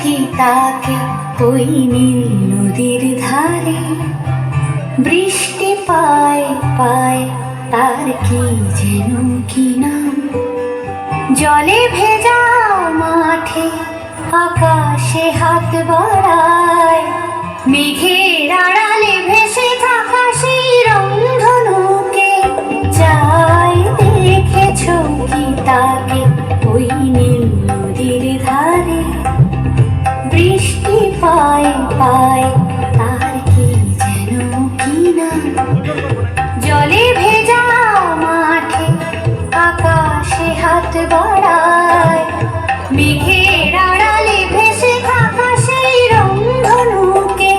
কি তাকে ওই নীল নদীর ধারে? বৃষ্টি পায় পায় তার কি যেন কি নাম। জলে ভেজা মাঠে আকাশে হাত বাড়ায়, মেঘের আড়ালে ভেসে থাকা সেই রংধনুকে চাই। দেখেছ কি তাকে ওই নীল নদীর ধারে? বৃষ্টি পায় পায় তার কি যেন কি নাম। জলে ভেজা মাঠে আকাশে হাত বাড়ায়, মেঘের আড়ালে ভেসে থাকা সেই রংধনুকে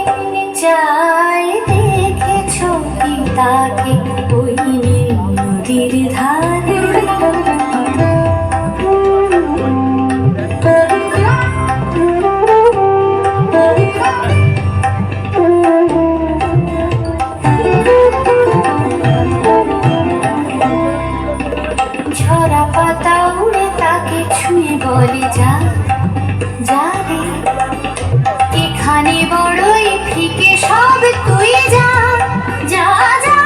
চাই। দেখেছ কি তাকে ওই নীল নদীর ধারে? ঝরা পাতা উড়ে তাকে ছুঁয়ে বলে যা যা রে, এখানে বড়ই ফিকে সব, তুই যা যা যা।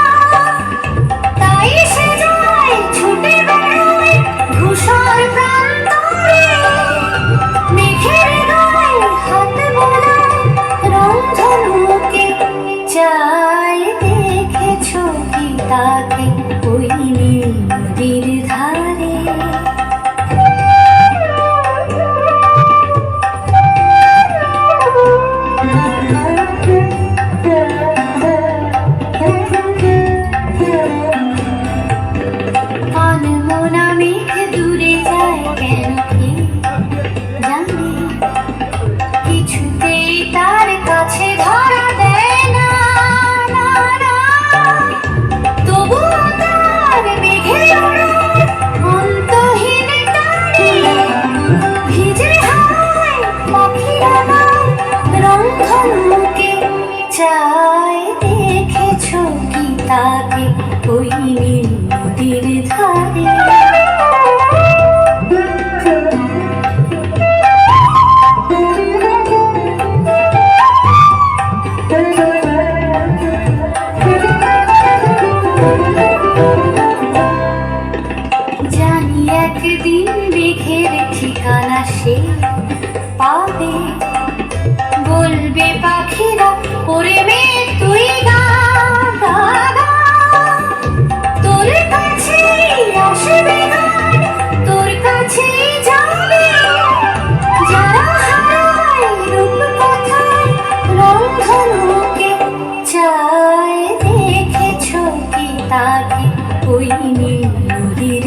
তাই সে যায় ছুটে বেড়ায় ধূসর প্রান্তরে, মেঘের গায়ে হাত বোলায় রংধনুকে চাই। দেখেছ কি তাকে ওই নীল নদীর ধারে? আনমনা মেঘ দূরে যায় কেন কে জানে, কিছুতেই তার কাছে ধরা দেয় না না না। তবুও তার মেঘে ওড়ায় অন্তহীন টানে, ভিজে হাওয়ায় পাখিরা গায় রংধনুকে চাই। দেখেছ কি তাকে ওই নীল নদীর ধারে? জানি একদিন মেঘের ঠিকানা সে পাবে, বলবে পাখিরা ওরে মেঘ তুই গা গা গা। তোর কাছেই আসবে গান, তোর কাছেই যাবে, যারা হারায় রূপকথায় রংধনুকে চায়। দেখেছ কি তাকে ওই নীল নদীর